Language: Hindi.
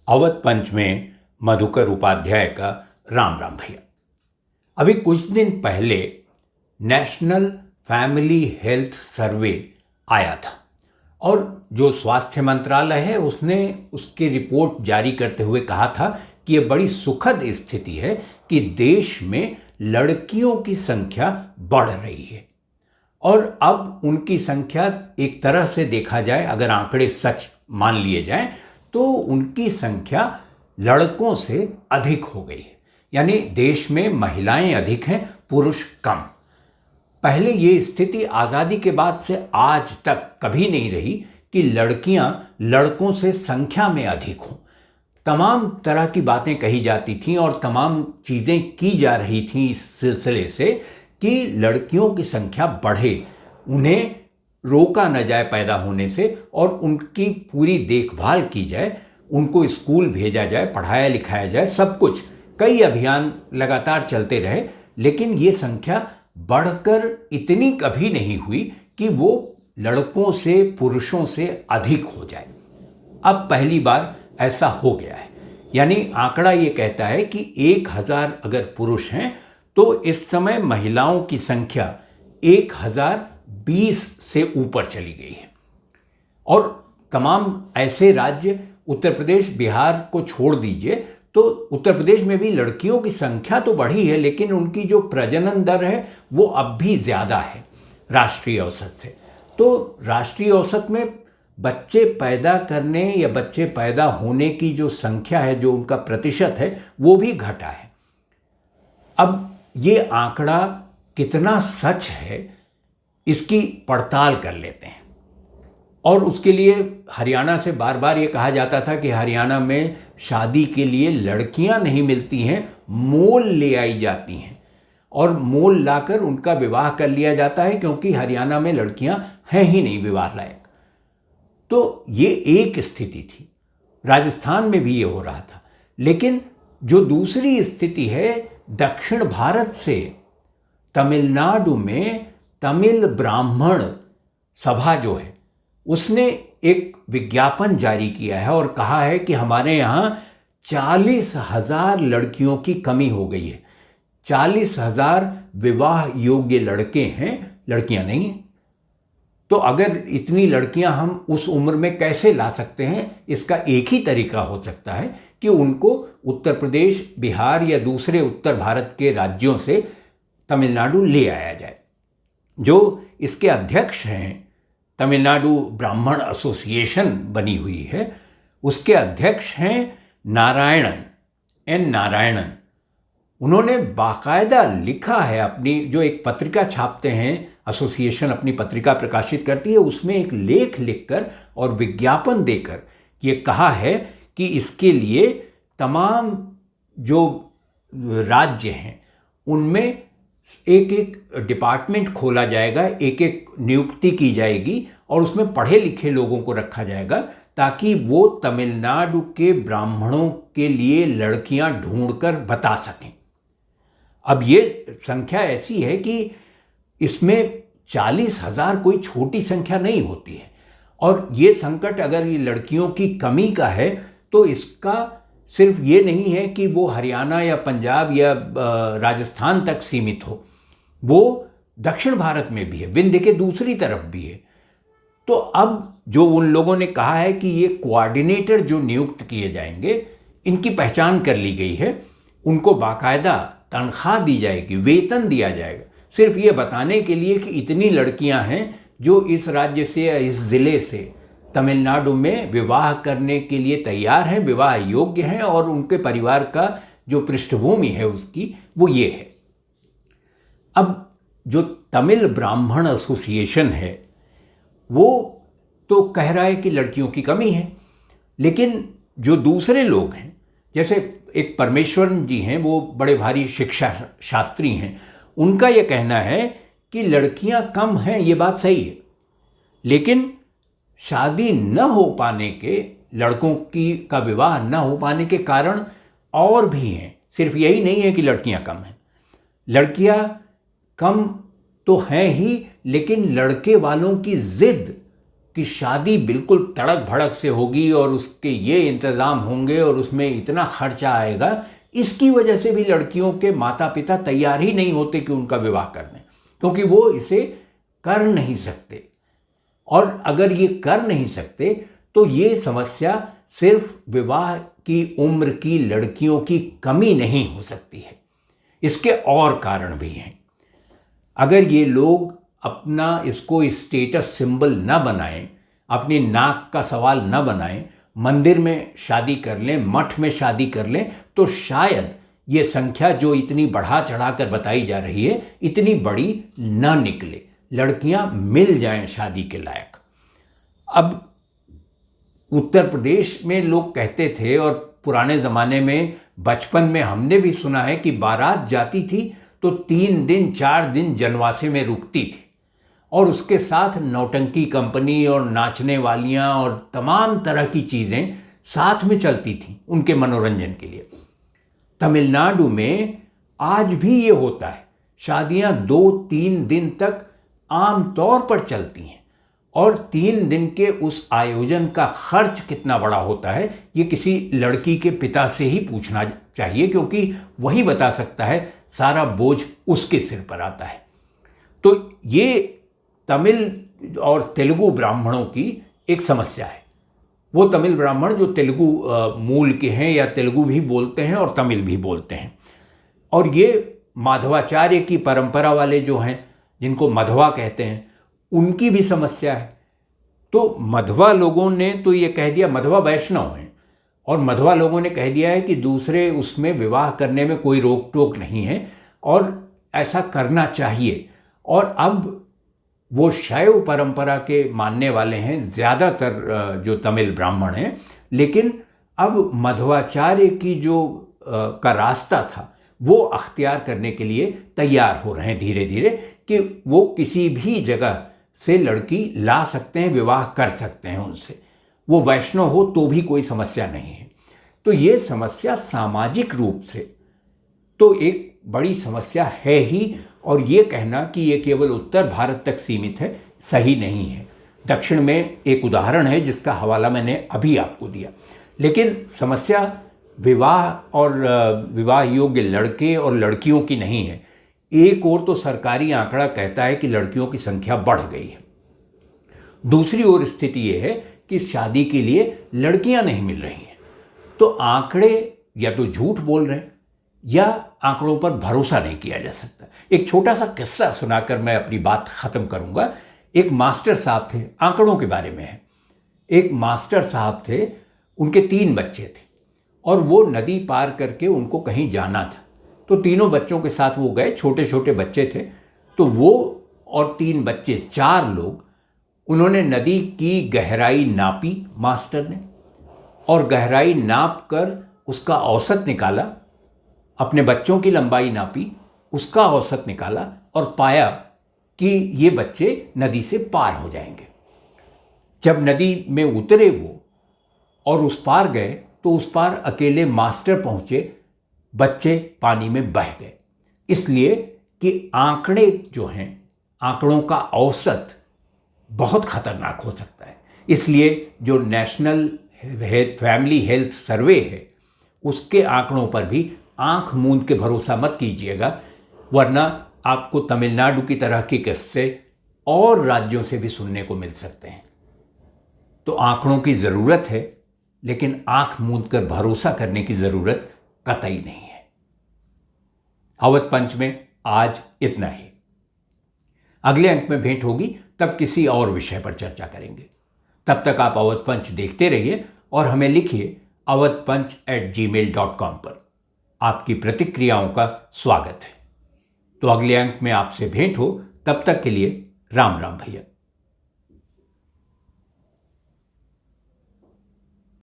अवध पंच में मधुकर उपाध्याय का राम राम भैया। अभी कुछ दिन पहले नेशनल फैमिली हेल्थ सर्वे आया था और जो स्वास्थ्य मंत्रालय है उसने उसकी रिपोर्ट जारी करते हुए कहा था कि ये बड़ी सुखद स्थिति है कि देश में लड़कियों की संख्या बढ़ रही है और अब उनकी संख्या एक तरह से देखा जाए, अगर आंकड़े सच मान लिए जाएं, तो उनकी संख्या लड़कों से अधिक हो गई है। यानी देश में महिलाएं अधिक हैं, पुरुष कम। पहले ये स्थिति आज़ादी के बाद से आज तक कभी नहीं रही कि लड़कियां लड़कों से संख्या में अधिक हों। तमाम तरह की बातें कही जाती थीं और तमाम चीज़ें की जा रही थीं इस सिलसिले से कि लड़कियों की संख्या बढ़े, उन्हें रोका न जाए पैदा होने से और उनकी पूरी देखभाल की जाए, उनको स्कूल भेजा जाए, पढ़ाया लिखाया जाए, सब कुछ। कई अभियान लगातार चलते रहे, लेकिन ये संख्या बढ़कर इतनी कभी नहीं हुई कि वो लड़कों से, पुरुषों से अधिक हो जाए। अब पहली बार ऐसा हो गया है। यानी आंकड़ा ये कहता है कि 1000 अगर पुरुष हैं तो इस समय महिलाओं की संख्या 1020 से ऊपर चली गई है। और तमाम ऐसे राज्य, उत्तर प्रदेश, बिहार को छोड़ दीजिए, तो उत्तर प्रदेश में भी लड़कियों की संख्या तो बढ़ी है, लेकिन उनकी जो प्रजनन दर है वो अब भी ज़्यादा है राष्ट्रीय औसत से। तो राष्ट्रीय औसत में बच्चे पैदा करने या बच्चे पैदा होने की जो संख्या है, जो उनका प्रतिशत है, वो भी घटा है। अब ये आंकड़ा कितना सच है इसकी पड़ताल कर लेते हैं। और उसके लिए हरियाणा से बार बार ये कहा जाता था कि हरियाणा में शादी के लिए लड़कियां नहीं मिलती हैं, मोल ले आई जाती हैं और मोल लाकर उनका विवाह कर लिया जाता है, क्योंकि हरियाणा में लड़कियां हैं ही नहीं विवाह लायक। तो ये एक स्थिति थी। राजस्थान में भी ये हो रहा था। लेकिन जो दूसरी स्थिति है, दक्षिण भारत से तमिलनाडु में तमिल ब्राह्मण सभा जो है उसने एक विज्ञापन जारी किया है और कहा है कि हमारे यहाँ 40,000 लड़कियों की कमी हो गई है। 40,000 विवाह योग्य लड़के हैं, लड़कियां नहीं हैं। तो अगर इतनी लड़कियां हम उस उम्र में कैसे ला सकते हैं? इसका एक ही तरीका हो सकता है कि उनको उत्तर प्रदेश, बिहार या दूसरे उत्तर भारत के राज्यों से तमिलनाडु ले आया जाए। जो इसके अध्यक्ष हैं, तमिलनाडु ब्राह्मण एसोसिएशन बनी हुई है, उसके अध्यक्ष हैं एन नारायणन। उन्होंने बाकायदा लिखा है, अपनी जो एक पत्रिका छापते हैं, एसोसिएशन अपनी पत्रिका प्रकाशित करती है, उसमें एक लेख लिखकर और विज्ञापन देकर ये कहा है कि इसके लिए तमाम जो राज्य हैं उनमें एक एक डिपार्टमेंट खोला जाएगा, एक एक नियुक्ति की जाएगी और उसमें पढ़े लिखे लोगों को रखा जाएगा ताकि वो तमिलनाडु के ब्राह्मणों के लिए लड़कियां ढूंढकर बता सकें। अब ये संख्या ऐसी है कि इसमें 40,000 कोई छोटी संख्या नहीं होती है। और ये संकट अगर ये लड़कियों की कमी का है तो इसका सिर्फ ये नहीं है कि वो हरियाणा या पंजाब या राजस्थान तक सीमित हो, वो दक्षिण भारत में भी है, विंध्य के दूसरी तरफ भी है। तो अब जो उन लोगों ने कहा है कि ये कोऑर्डिनेटर जो नियुक्त किए जाएंगे, इनकी पहचान कर ली गई है, उनको बाकायदा तनख्वाह दी जाएगी, वेतन दिया जाएगा, सिर्फ ये बताने के लिए कि इतनी लड़कियां हैं जो इस राज्य से या इस ज़िले से तमिलनाडु में विवाह करने के लिए तैयार हैं, विवाह योग्य हैं और उनके परिवार का जो पृष्ठभूमि है उसकी वो ये है। अब जो तमिल ब्राह्मण एसोसिएशन है वो तो कह रहा है कि लड़कियों की कमी है, लेकिन जो दूसरे लोग हैं, जैसे एक परमेश्वरन जी हैं, वो बड़े भारी शिक्षा शास्त्री हैं, उनका यह कहना है कि लड़कियां कम हैं, ये बात सही है, लेकिन शादी न हो पाने के, लड़कों का विवाह न हो पाने के कारण और भी हैं। सिर्फ यही नहीं है कि लड़कियां कम हैं, लड़कियां कम तो हैं ही, लेकिन लड़के वालों की जिद कि शादी बिल्कुल तड़क भड़क से होगी और उसके ये इंतज़ाम होंगे और उसमें इतना खर्चा आएगा, इसकी वजह से भी लड़कियों के माता पिता तैयार ही नहीं होते कि उनका विवाह कर दें, क्योंकि वो इसे कर नहीं सकते। और अगर ये कर नहीं सकते तो ये समस्या सिर्फ विवाह की उम्र की लड़कियों की कमी नहीं हो सकती है, इसके और कारण भी हैं। अगर ये लोग अपना इसको स्टेटस सिंबल न बनाएं, अपनी नाक का सवाल न बनाएं, मंदिर में शादी कर लें, मठ में शादी कर लें, तो शायद ये संख्या जो इतनी बढ़ा चढ़ा कर बताई जा रही है इतनी बड़ी न निकले, लड़कियां मिल जाएं शादी के लायक। अब उत्तर प्रदेश में लोग कहते थे, और पुराने ज़माने में बचपन में हमने भी सुना है, कि बारात जाती थी तो 3 दिन 4 दिन जनवासे में रुकती थी और उसके साथ नौटंकी कंपनी और नाचने वालियां और तमाम तरह की चीज़ें साथ में चलती थीं उनके मनोरंजन के लिए। तमिलनाडु में आज भी ये होता है, शादियां 2-3 दिन तक आम तौर पर चलती हैं और 3 दिन के उस आयोजन का खर्च कितना बड़ा होता है ये किसी लड़की के पिता से ही पूछना चाहिए, क्योंकि वही बता सकता है, सारा बोझ उसके सिर पर आता है। तो ये तमिल और तेलुगु ब्राह्मणों की एक समस्या है। वो तमिल ब्राह्मण जो तेलुगु मूल के हैं या तेलुगु भी बोलते हैं और तमिल भी बोलते हैं, और ये माधवाचार्य की परंपरा वाले जो हैं, जिनको मधवा कहते हैं, उनकी भी समस्या है। तो मधवा लोगों ने तो ये कह दिया, मधवा वैष्णव हैं, और मधवा लोगों ने कह दिया है कि दूसरे उसमें विवाह करने में कोई रोक टोक नहीं है और ऐसा करना चाहिए। और अब वो शैव परंपरा के मानने वाले हैं ज़्यादातर जो तमिल ब्राह्मण हैं, लेकिन अब मध्वाचार्य की जो का रास्ता था वो अख्तियार करने के लिए तैयार हो रहे हैं धीरे धीरे, कि वो किसी भी जगह से लड़की ला सकते हैं, विवाह कर सकते हैं उनसे, वो वैष्णव हो तो भी कोई समस्या नहीं है। तो ये समस्या सामाजिक रूप से तो एक बड़ी समस्या है ही, और ये कहना कि ये केवल उत्तर भारत तक सीमित है सही नहीं है। दक्षिण में एक उदाहरण है जिसका हवाला मैंने अभी आपको दिया, लेकिन समस्या विवाह और विवाह योग्य लड़के और लड़कियों की नहीं है। एक ओर तो सरकारी आंकड़ा कहता है कि लड़कियों की संख्या बढ़ गई है, दूसरी ओर स्थिति ये है कि शादी के लिए लड़कियां नहीं मिल रही हैं। तो आंकड़े या तो झूठ बोल रहे हैं या आंकड़ों पर भरोसा नहीं किया जा सकता। एक छोटा सा किस्सा सुनाकर मैं अपनी बात ख़त्म करूंगा। एक मास्टर साहब थे, आंकड़ों के बारे में है। एक मास्टर साहब थे, उनके 3 बच्चे थे और वो नदी पार करके उनको कहीं जाना था। तो तीनों बच्चों के साथ वो गए, छोटे छोटे बच्चे थे। तो वो और 3 बच्चे, 4 लोग, उन्होंने नदी की गहराई नापी मास्टर ने, और गहराई नाप कर उसका औसत निकाला, अपने बच्चों की लंबाई नापी, उसका औसत निकाला और पाया कि ये बच्चे नदी से पार हो जाएंगे। जब नदी में उतरे वो और उस पार गए तो उस पार अकेले मास्टर पहुंचे, बच्चे पानी में बह गए। इसलिए कि आंकड़े जो हैं, आंकड़ों का औसत बहुत खतरनाक हो सकता है। इसलिए जो नेशनल फैमिली हेल्थ सर्वे है उसके आंकड़ों पर भी आंख मूंद के भरोसा मत कीजिएगा, वरना आपको तमिलनाडु की तरह के किस्से और राज्यों से भी सुनने को मिल सकते हैं। तो आंकड़ों की ज़रूरत है, लेकिन आंख मूंद कर भरोसा करने की ज़रूरत कतई नहीं है। अवध पंच में आज इतना ही। अगले अंक में भेंट होगी, तब किसी और विषय पर चर्चा करेंगे। तब तक आप अवध पंच देखते रहिए और हमें लिखिए awadhpanch@gmail.com पर। आपकी प्रतिक्रियाओं का स्वागत है। तो अगले अंक में आपसे भेंट हो, तब तक के लिए राम राम भैया।